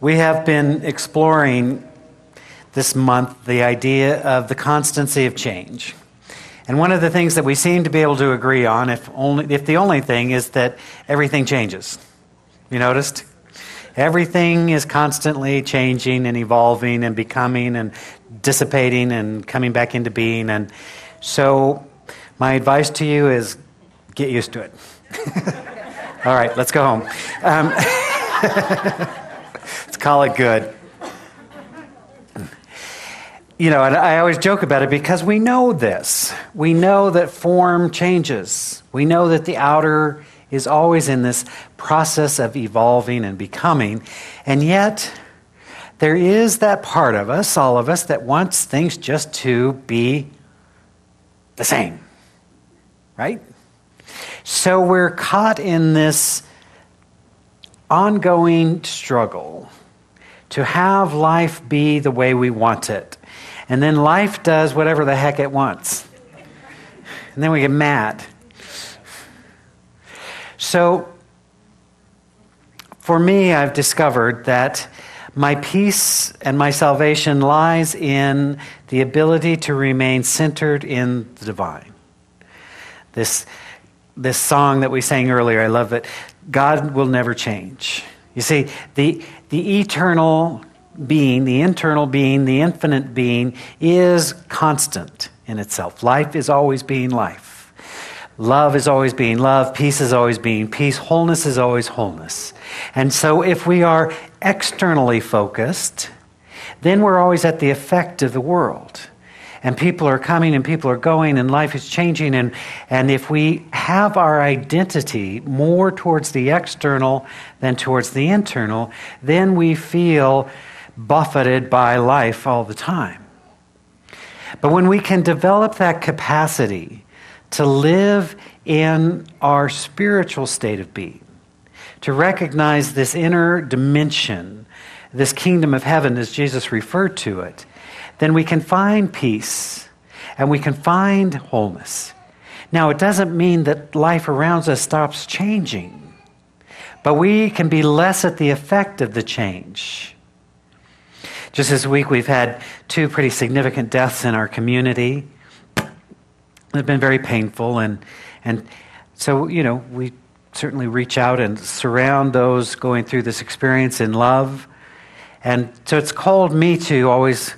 We have been exploring this month the idea of the constancy of change. And one of the things that we seem to be able to agree on, if the only thing, is that everything changes. You noticed? Everything is constantly changing and evolving and becoming and dissipating and coming back into being. And so my advice to you is get used to it. All right, let's go home. Let's call it good. You know, and I always joke about it because we know this. We know that form changes. We know that the outer is always in this process of evolving and becoming. And yet, there is that part of us, all of us, that wants things just to be the same. Right? So we're caught in this ongoing struggle to have life be the way we want it. And then life does whatever the heck it wants. And then we get mad. So, for me, I've discovered that my peace and my salvation lies in the ability to remain centered in the divine. This song that we sang earlier, I love it. God will never change. You see, the eternal being, the internal being, the infinite being is constant in itself. Life is always being life. Love is always being love. Peace is always being peace. Wholeness is always wholeness. And so if we are externally focused, then we're always at the effect of the world. And people are coming and people are going and life is changing. And if we have our identity more towards the external than towards the internal, then we feel buffeted by life all the time. But when we can develop that capacity to live in our spiritual state of being, to recognize this inner dimension, this kingdom of heaven as Jesus referred to it, then we can find peace and we can find wholeness. Now, it doesn't mean that life around us stops changing, but we can be less at the effect of the change. Just this week, we've had 2 pretty significant deaths in our community. They've been very painful, and so, you know, we certainly reach out and surround those going through this experience in love. And so it's called me to always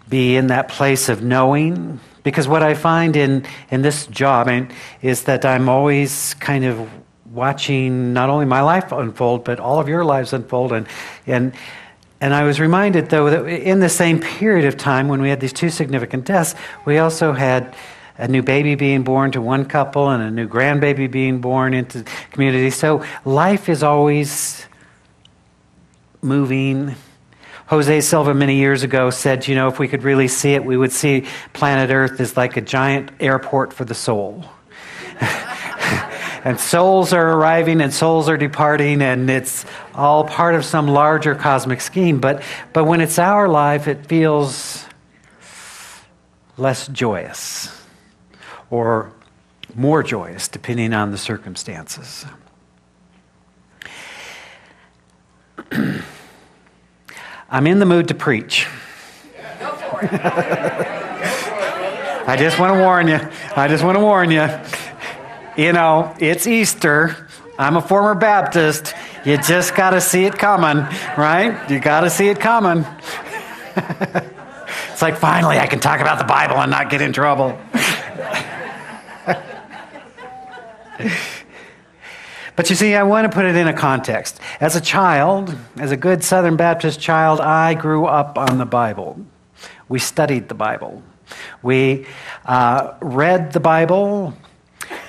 be in that place of knowing, because what I find in this job is that I'm always kind of watching not only my life unfold, but all of your lives unfold. And I was reminded, though, that in the same period of time when we had these 2 significant deaths, we also had a new baby being born to one couple and a new grandbaby being born into the community. So life is always moving. Jose Silva many years ago said, you know, if we could really see it, we would see planet Earth as like a giant airport for the soul. And souls are arriving and souls are departing, and it's all part of some larger cosmic scheme. But when it's our life, it feels less joyous or more joyous, depending on the circumstances. I'm in the mood to preach. Go for it. I just want to warn you. You know, it's Easter. I'm a former Baptist. You just got to see it coming, right? You got to see it coming. It's like, finally, I can talk about the Bible and not get in trouble. But you see, I want to put it in a context. As a child, as a good Southern Baptist child, I grew up on the Bible. We studied the Bible. We read the Bible.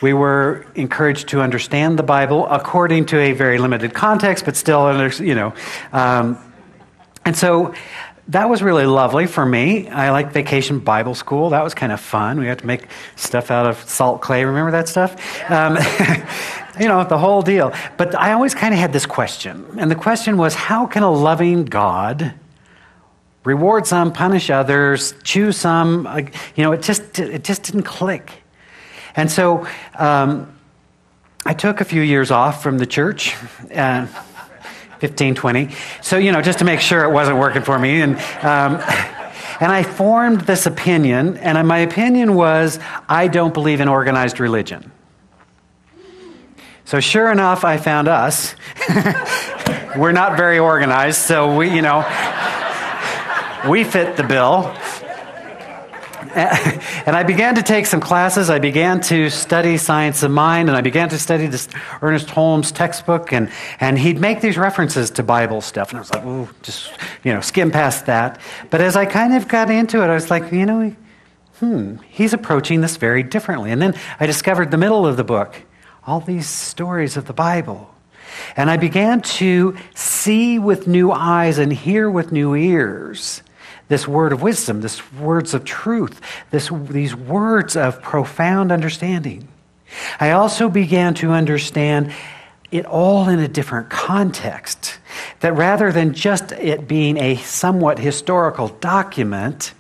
We were encouraged to understand the Bible according to a very limited context, but still, you know. And so that was really lovely for me. I liked Vacation Bible School. That was kind of fun. We had to make stuff out of salt clay. Remember that stuff? You know, the whole deal. But I always kind of had this question. And the question was, how can a loving God reward some, punish others, choose some? You know, it just didn't click. And so I took a few years off from the church. If 15, 20. So, just to make sure it wasn't working for me. And I formed this opinion, and my opinion was, I don't believe in organized religion. So sure enough, I found us. We're not very organized, so we fit the bill. And I began to take some classes. I began to study science of mind, and I began to study this Ernest Holmes textbook, and he'd make these references to Bible stuff. And I was like, ooh, just, skim past that. But as I kind of got into it, I was like, he's approaching this very differently. And then I discovered the middle of the book, all these stories of the Bible. And I began to see with new eyes and hear with new ears this word of wisdom, these words of truth, these words of profound understanding. I also began to understand it all in a different context, that rather than just it being a somewhat historical document,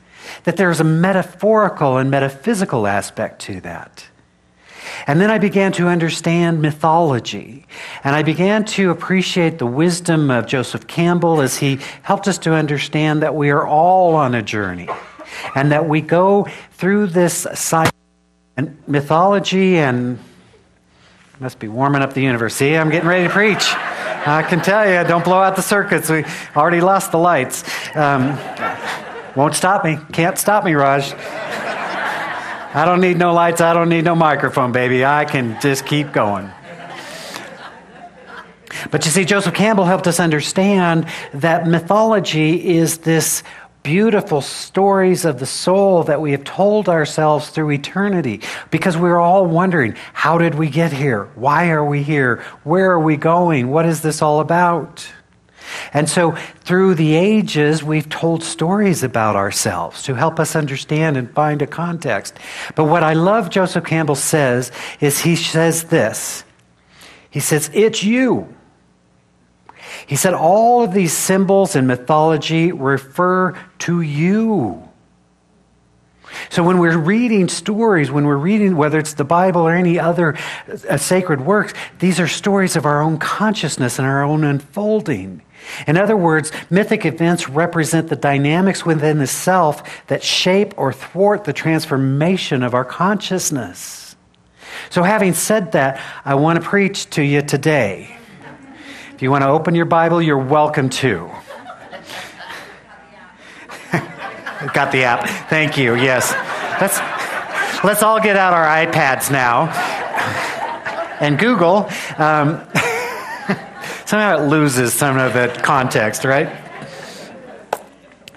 that there's a metaphorical and metaphysical aspect to that. And then I began to understand mythology, and I began to appreciate the wisdom of Joseph Campbell as he helped us to understand that we are all on a journey, and that we go through this cycle. And mythology, and must be warming up the universe. See, I'm getting ready to preach. I can tell you, don't blow out the circuits. We already lost the lights. Won't stop me. Can't stop me, Raj. I don't need no lights. I don't need no microphone, baby. I can just keep going. But you see, Joseph Campbell helped us understand that mythology is this beautiful stories of the soul that we have told ourselves through eternity, because we're all wondering, how did we get here? Why are we here? Where are we going? What is this all about? And so through the ages, we've told stories about ourselves to help us understand and find a context. But what I love Joseph Campbell says is he says this. He says, it's you. He said all of these symbols in mythology refer to you. So when we're reading stories, when we're reading, whether it's the Bible or any other sacred works, these are stories of our own consciousness and our own unfolding. In other words, mythic events represent the dynamics within the self that shape or thwart the transformation of our consciousness. So having said that, I want to preach to you today. If you want to open your Bible, you're welcome to. Got the app. Thank you. Yes. Let's all get out our iPads now. And Google. Somehow it loses some of the context, right?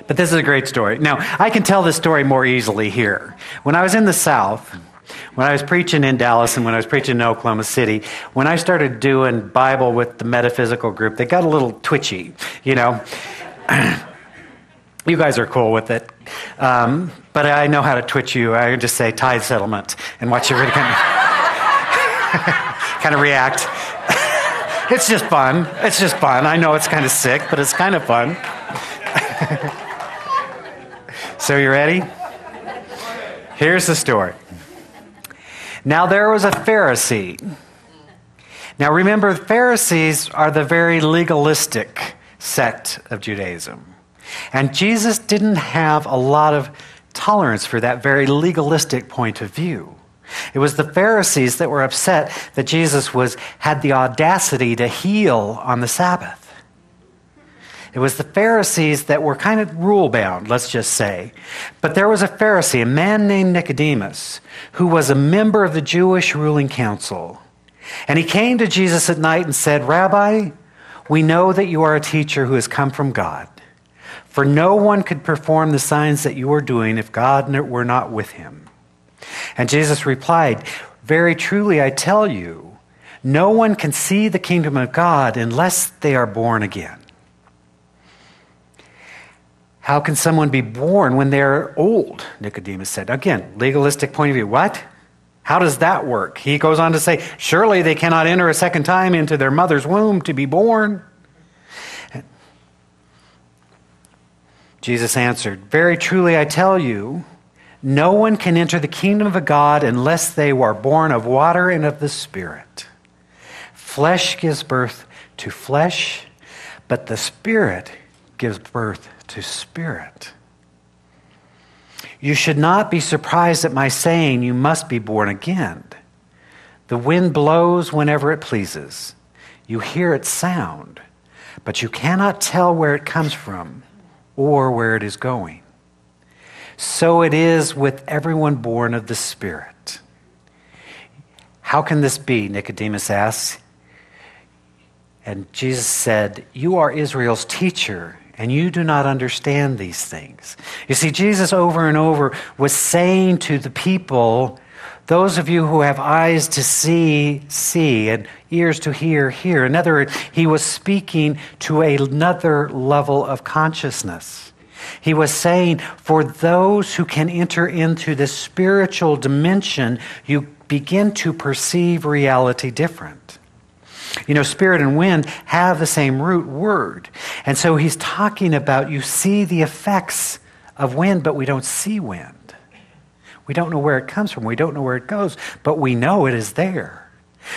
But this is a great story. Now, I can tell this story more easily here. When I was in the South, when I was preaching in Dallas and when I was preaching in Oklahoma City, when I started doing Bible with the metaphysical group, they got a little twitchy, You guys are cool with it. But I know how to twitch you. I can just say tithe settlement and watch you really kind of react. It's just fun. It's just fun. I know it's kind of sick, but it's kind of fun. So you ready? Here's the story. Now there was a Pharisee. Now remember, the Pharisees are the very legalistic sect of Judaism. And Jesus didn't have a lot of tolerance for that very legalistic point of view. It was the Pharisees that were upset that Jesus had the audacity to heal on the Sabbath. It was the Pharisees that were kind of rule-bound, let's just say. But there was a Pharisee, a man named Nicodemus, who was a member of the Jewish ruling council. And he came to Jesus at night and said, "Rabbi, we know that you are a teacher who has come from God. For no one could perform the signs that you are doing if God were not with him." And Jesus replied, "Very truly I tell you, no one can see the kingdom of God unless they are born again." "How can someone be born when they're old?" Nicodemus said. Again, legalistic point of view. What? How does that work? He goes on to say, "Surely they cannot enter a second time into their mother's womb to be born." Jesus answered, "Very truly I tell you, no one can enter the kingdom of God unless they are born of water and of the Spirit. Flesh gives birth to flesh, but the Spirit gives birth to spirit. You should not be surprised at my saying you must be born again. The wind blows whenever it pleases. You hear its sound, but you cannot tell where it comes from or where it is going. So it is with everyone born of the Spirit. How can this be? Nicodemus asks. And Jesus said, you are Israel's teacher, and you do not understand these things. You see, Jesus over and over was saying to the people, those of you who have eyes to see, see, and ears to hear, hear. In other words, he was speaking to another level of consciousness. He was saying, for those who can enter into the spiritual dimension, you begin to perceive reality different. You know, spirit and wind have the same root word. And so he's talking about, you see the effects of wind, but we don't see wind. We don't know where it comes from. We don't know where it goes, but we know it is there.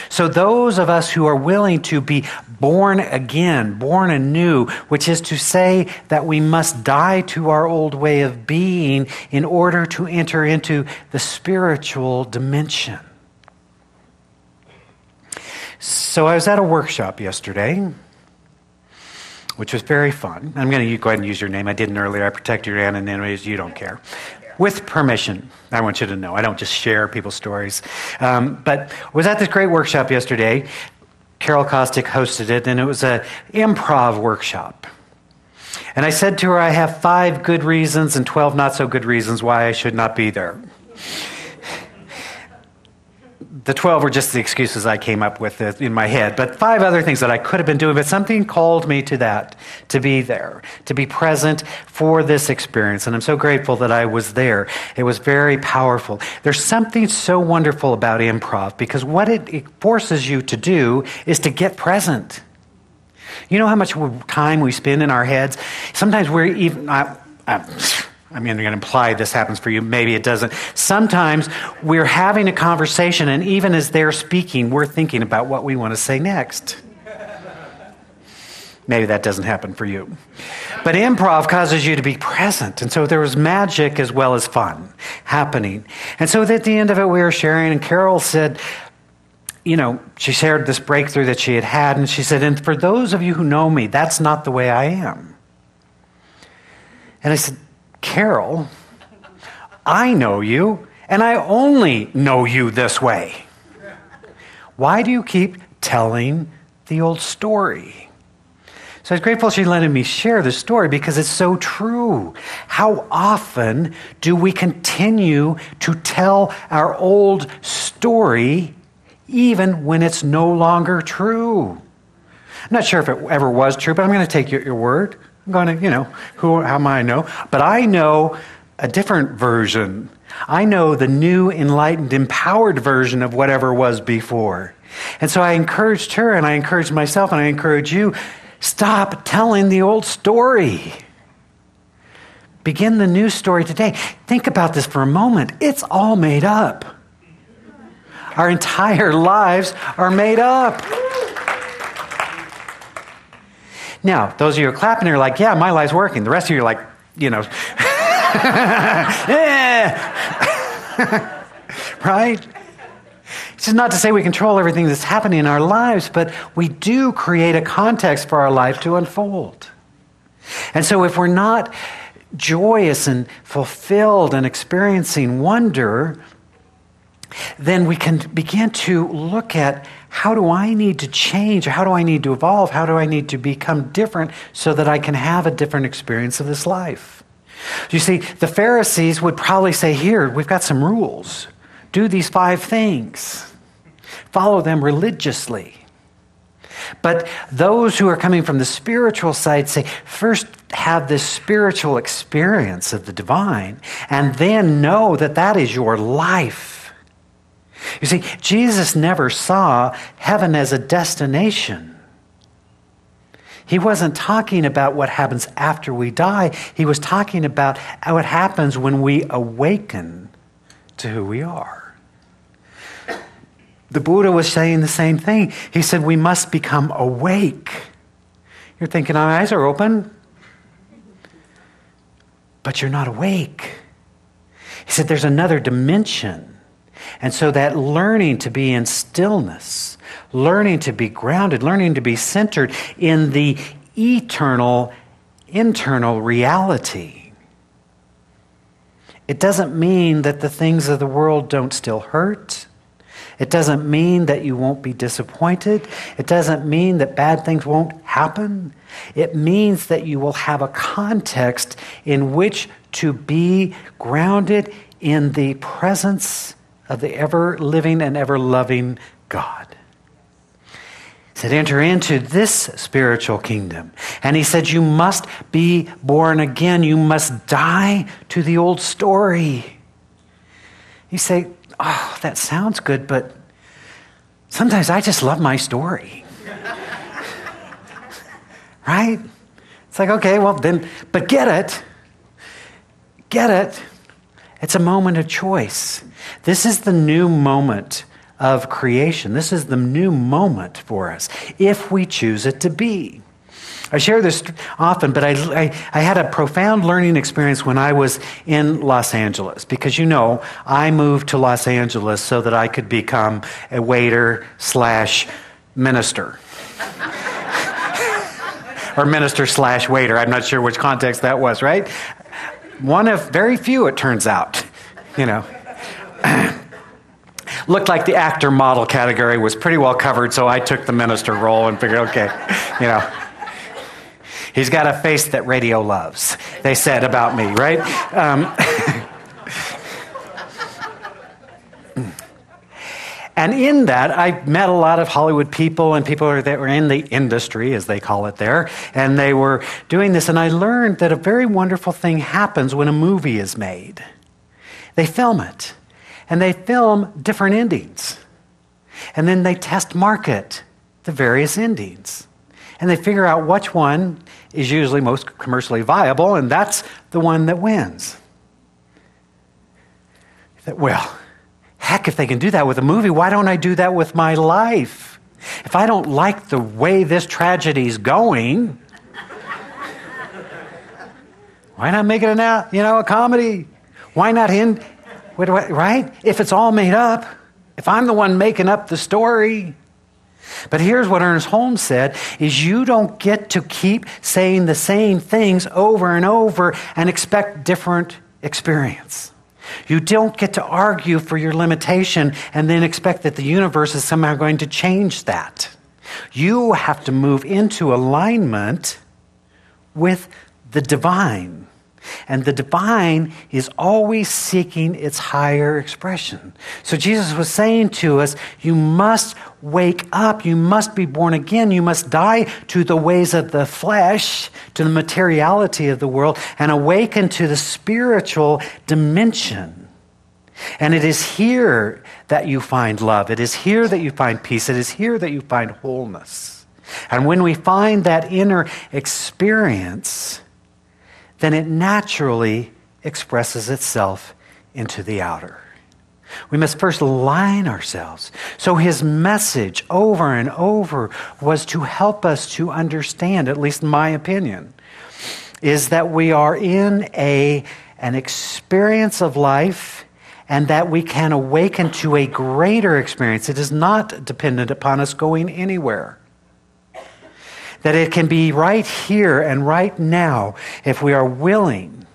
So those of us who are willing to be born again, born anew, which is to say that we must die to our old way of being in order to enter into the spiritual dimension. So I was at a workshop yesterday, which was very fun. I'm going to go ahead and use your name. I didn't earlier. I protect your anonymity. You don't care. With permission. I want you to know. I don't just share people's stories. But I was at this great workshop yesterday. Carol Kostick hosted it, and it was an improv workshop. And I said to her, I have 5 good reasons and 12 not so good reasons why I should not be there. The 12 were just the excuses I came up with in my head, but 5 other things that I could have been doing, but something called me to that, to be there, to be present for this experience. And I'm so grateful that I was there. It was very powerful. There's something so wonderful about improv because what it forces you to do is to get present. You know how much time we spend in our heads? Sometimes we're even... I'm going to imply this happens for you. Maybe it doesn't. Sometimes we're having a conversation, and even as they're speaking, we're thinking about what we want to say next. Maybe that doesn't happen for you. But improv causes you to be present. And so there was magic as well as fun happening. And so at the end of it, we were sharing, and Carol said, you know, she shared this breakthrough that she had had, and she said, and for those of you who know me, that's not the way I am. And I said, Carol, I know you, and I only know you this way. Why do you keep telling the old story? So I was grateful she let me share the story because it's so true. How often do we continue to tell our old story even when it's no longer true? I'm not sure if it ever was true, but I'm going to take your word. I'm going to, how am I know? But I know a different version. I know the new, enlightened, empowered version of whatever was before. And so I encouraged her, and I encouraged myself, and I encourage you, stop telling the old story. Begin the new story today. Think about this for a moment. It's all made up. Our entire lives are made up. Now, those of you who are clapping are like, yeah, my life's working. The rest of you are like, right? It's just not to say we control everything that's happening in our lives, but we do create a context for our life to unfold. And so if we're not joyous and fulfilled and experiencing wonder, then we can begin to look at how do I need to change? How do I need to evolve? How do I need to become different so that I can have a different experience of this life? You see, the Pharisees would probably say, here, we've got some rules. Do these 5 things. Follow them religiously. But those who are coming from the spiritual side say, first have this spiritual experience of the divine, and then know that that is your life. You see, Jesus never saw heaven as a destination. He wasn't talking about what happens after we die. He was talking about what happens when we awaken to who we are. The Buddha was saying the same thing. He said we must become awake. You're thinking, my eyes are open, but you're not awake. He said there's another dimension. And so that learning to be in stillness, learning to be grounded, learning to be centered in the eternal, internal reality. It doesn't mean that the things of the world don't still hurt. It doesn't mean that you won't be disappointed. It doesn't mean that bad things won't happen. It means that you will have a context in which to be grounded in the presence of the ever-living and ever-loving God. He said, enter into this spiritual kingdom. And he said, you must be born again. You must die to the old story. You say, oh, that sounds good, but sometimes I just love my story. Right? It's like, okay, well then, but get it. It's a moment of choice. This is the new moment of creation. This is the new moment for us, if we choose it to be. I share this often, but I had a profound learning experience when I was in Los Angeles. Because I moved to Los Angeles so that I could become a waiter/minister. Or minister/waiter. I'm not sure which context that was, right? One of very few, it turns out. Looked like the actor model category was pretty well covered, so I took the minister role and figured, okay, he's got a face that radio loves, they said about me, right? And in that, I met a lot of Hollywood people and people that were in the industry, as they call it there, and they were doing this, and I learned that a very wonderful thing happens when a movie is made. They film it, and they film different endings, and then they test market the various endings, and they figure out which one is usually most commercially viable, and that's the one that wins. Well, heck, if they can do that with a movie, why don't I do that with my life? If I don't like the way this tragedy's going, why not make it a comedy? Why not end, right? If it's all made up, if I'm the one making up the story. But here's what Ernest Holmes said, is you don't get to keep saying the same things over and over and expect different experience. You don't get to argue for your limitation and then expect that the universe is somehow going to change that. You have to move into alignment with the divine. And the divine is always seeking its higher expression. So Jesus was saying to us, you must wake up, you must be born again, you must die to the ways of the flesh, to the materiality of the world, and awaken to the spiritual dimension. And it is here that you find love. It is here that you find peace. It is here that you find wholeness. And when we find that inner experience, then it naturally expresses itself into the outer. We must first align ourselves. So his message over and over was to help us to understand, at least in my opinion, is that we are in an experience of life and that we can awaken to a greater experience. It is not dependent upon us going anywhere. That it can be right here and right now if we are willing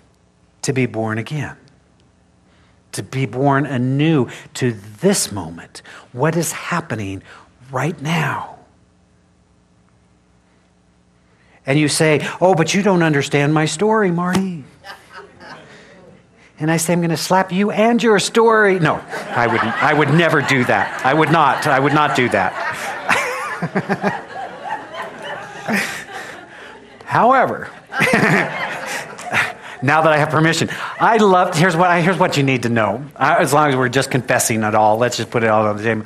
to be born again. To be born anew to this moment. What is happening right now? And you say, oh, but you don't understand my story, Marty. And I say, I'm going to slap you and your story. No, I would never do that. I would not do that. However, now that I have permission, here's what you need to know. As long as we're just confessing it all, let's just put it all on the table.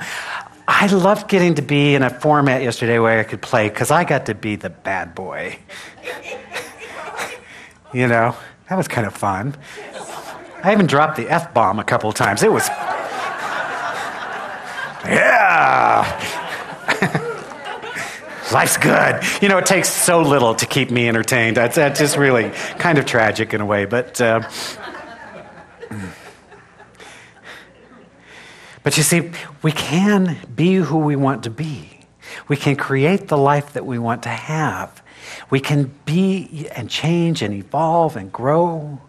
I loved getting to be in a format yesterday where I could play, because I got to be the bad boy. That was kind of fun. I even dropped the F-bomb a couple of times. It was, yeah. Life's good. You know, it takes so little to keep me entertained. That's just really kind of tragic in a way. But you see, we can be who we want to be. We can create the life that we want to have. We can be and change and evolve and grow.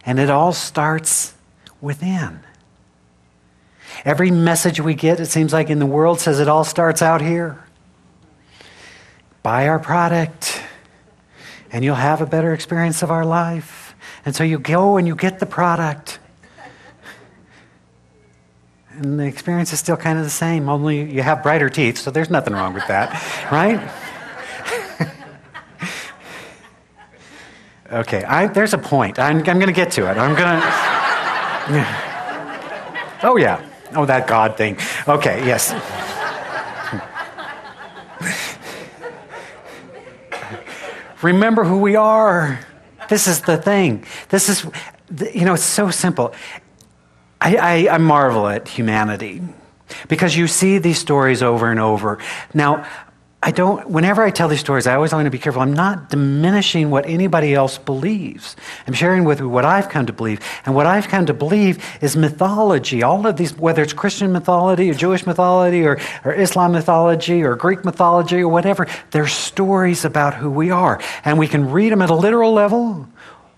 And it all starts within. Every message we get, it seems like in the world, says it all starts out here. Buy our product, and you'll have a better experience of our life. And so you go and you get the product. And the experience is still kind of the same, only you have brighter teeth, so there's nothing wrong with that, right? Okay, there's a point. I'm going to get to it. Oh, yeah. Oh, that God thing. Okay, yes. Remember who we are. This is the thing. This is, it's so simple. I marvel at humanity because you see these stories over and over. Now, whenever I tell these stories, I always want to be careful. I'm not diminishing what anybody else believes. I'm sharing with you what I've come to believe. And what I've come to believe is mythology. All of these, whether it's Christian mythology or Jewish mythology or Islam mythology or Greek mythology or whatever, they're stories about who we are. And we can read them at a literal level,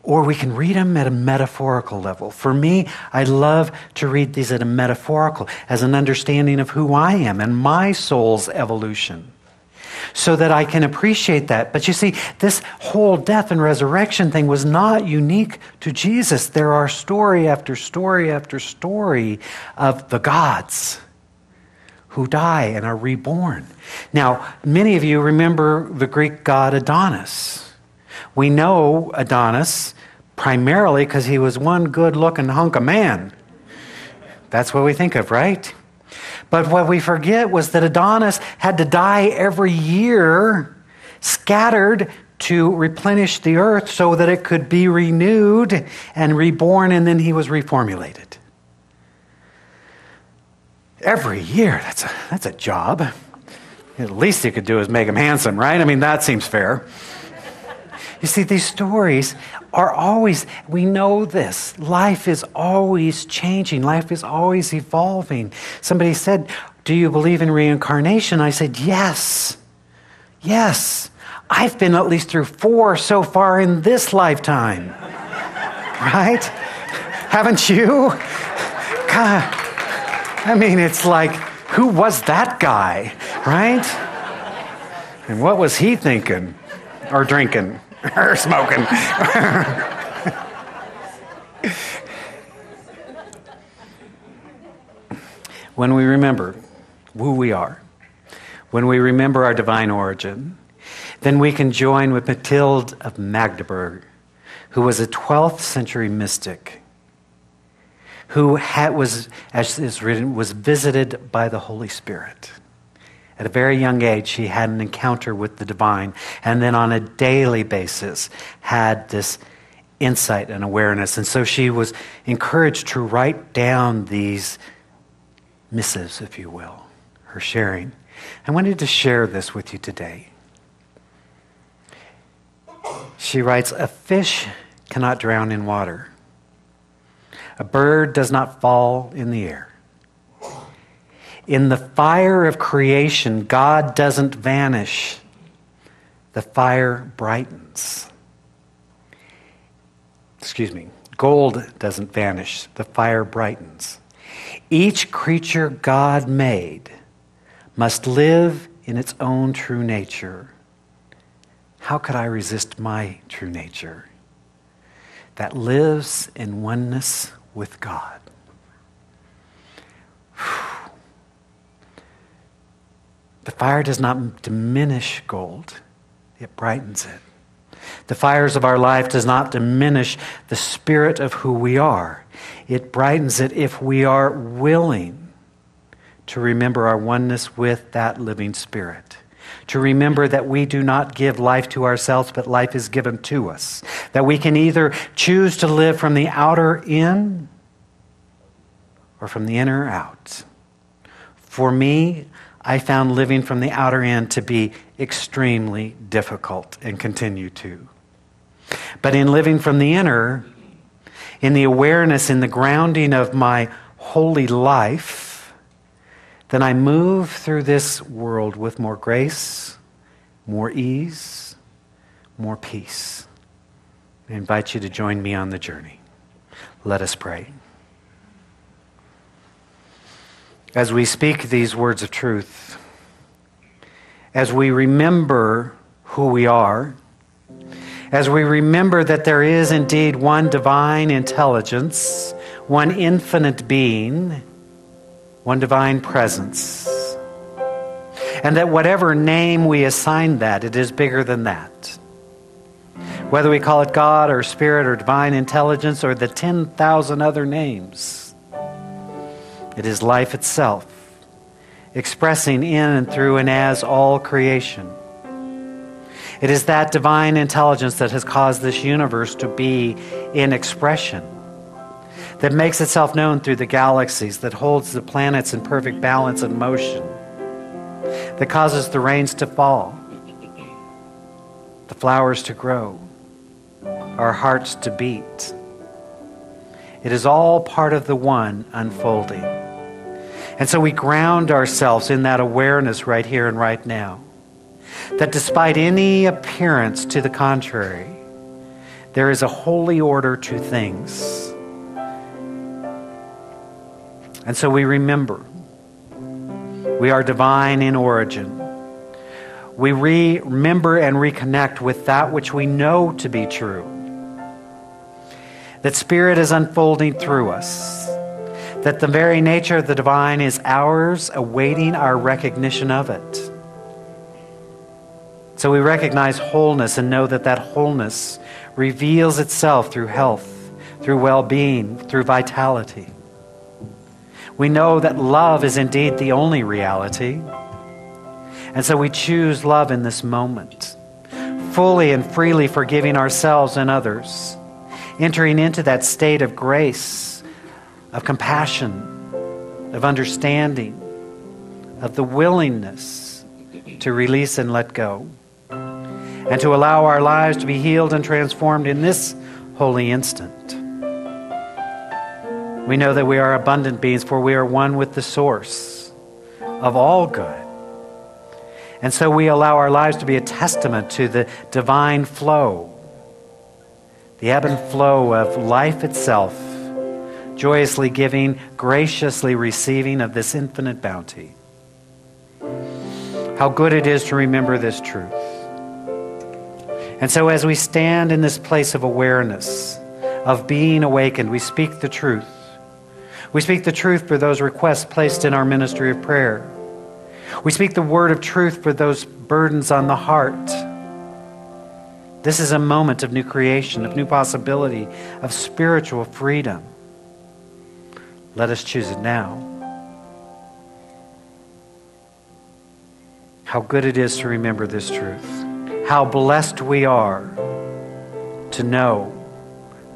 or we can read them at a metaphorical level. For me, I love to read these at a metaphorical, as an understanding of who I am and my soul's evolution, so that I can appreciate that. But you see, this whole death and resurrection thing was not unique to Jesus. There are story after story after story of the gods who die and are reborn. Now, many of you remember the Greek god Adonis. We know Adonis primarily because he was one good-looking hunk of man. That's what we think of, right? But what we forget was that Adonis had to die every year, scattered to replenish the earth so that it could be renewed and reborn, and then he was reformulated. Every year, that's a job. At least you could do is make him handsome, right? I mean, that seems fair. You see, these stories are always, we know this. Life is always changing. Life is always evolving. Somebody said, do you believe in reincarnation? I said, yes. Yes. I've been at least through 4 so far in this lifetime. Right? Haven't you? God, I mean, it's like, who was that guy? Right? And what was he thinking? Or drinking? Or smoking. When we remember who we are, when we remember our divine origin, then we can join with Mathilde of Magdeburg, who was a 12th century mystic, who was, as is written, was visited by the Holy Spirit. At a very young age, she had an encounter with the divine, and then on a daily basis had this insight and awareness. And so she was encouraged to write down these missives, if you will, her sharing. I wanted to share this with you today. She writes, a fish cannot drown in water. A bird does not fall in the air. In the fire of creation, God doesn't vanish. The fire brightens. Gold doesn't vanish. The fire brightens. Each creature God made must live in its own true nature. How could I resist my true nature that lives in oneness with God? The fire does not diminish gold, it brightens it. The fires of our life does not diminish the spirit of who we are. It brightens it if we are willing to remember our oneness with that living spirit. To remember that we do not give life to ourselves, but life is given to us. That we can either choose to live from the outer in or from the inner out. For me, I found living from the outer in to be extremely difficult and continue to. But in living from the inner, in the awareness, in the grounding of my holy life, then I move through this world with more grace, more ease, more peace. I invite you to join me on the journey. Let us pray. As we speak these words of truth, as we remember who we are, as we remember that there is indeed one divine intelligence, one infinite being, one divine presence, and that whatever name we assign that, it is bigger than that. Whether we call it God or Spirit or divine intelligence or the 10,000 other names, it is life itself, expressing in and through and as all creation. It is that divine intelligence that has caused this universe to be in expression, that makes itself known through the galaxies, that holds the planets in perfect balance and motion, that causes the rains to fall, the flowers to grow, our hearts to beat. It is all part of the one unfolding. And so we ground ourselves in that awareness right here and right now, that despite any appearance to the contrary, there is a holy order to things. And so we remember, we are divine in origin. We remember and reconnect with that which we know to be true, that Spirit is unfolding through us, that the very nature of the divine is ours, awaiting our recognition of it. So we recognize wholeness and know that that wholeness reveals itself through health, through well-being, through vitality. We know that love is indeed the only reality. And so we choose love in this moment, fully and freely forgiving ourselves and others, entering into that state of grace, of compassion, of understanding, of the willingness to release and let go, and to allow our lives to be healed and transformed in this holy instant. We know that we are abundant beings, for we are one with the source of all good. And so we allow our lives to be a testament to the divine flow, the ebb and flow of life itself, joyously giving, graciously receiving of this infinite bounty. How good it is to remember this truth. And so as we stand in this place of awareness, of being awakened, we speak the truth. We speak the truth for those requests placed in our ministry of prayer. We speak the word of truth for those burdens on the heart. This is a moment of new creation, of new possibility, of spiritual freedom. Let us choose it now. How good it is to remember this truth. How blessed we are to know,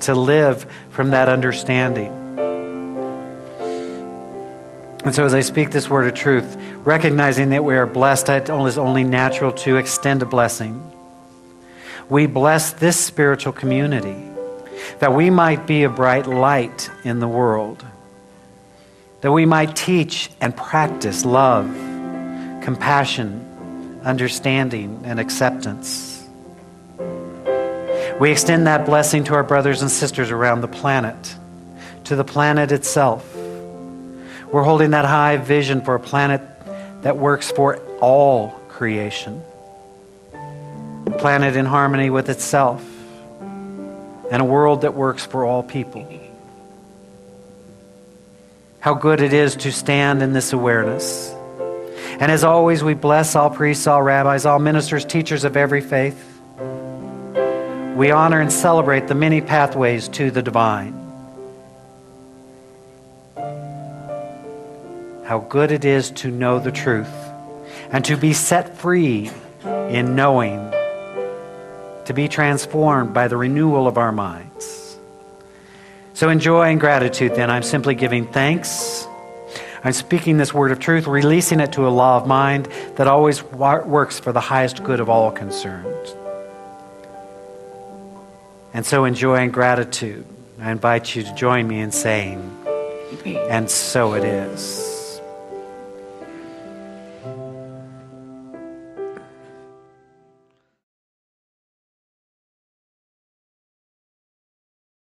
to live from that understanding. And so as I speak this word of truth, recognizing that we are blessed, it is only natural to extend a blessing. We bless this spiritual community, that we might be a bright light in the world, that we might teach and practice love, compassion, understanding, and acceptance. We extend that blessing to our brothers and sisters around the planet, to the planet itself. We're holding that high vision for a planet that works for all creation, a planet in harmony with itself, and a world that works for all people. How good it is to stand in this awareness. And as always, we bless all priests, all rabbis, all ministers, teachers of every faith. We honor and celebrate the many pathways to the divine. How good it is to know the truth and to be set free in knowing, to be transformed by the renewal of our minds. So in joy and gratitude, then, I'm simply giving thanks. I'm speaking this word of truth, releasing it to a law of mind that always works for the highest good of all concerned. And so in joy and gratitude, I invite you to join me in saying, and so it is.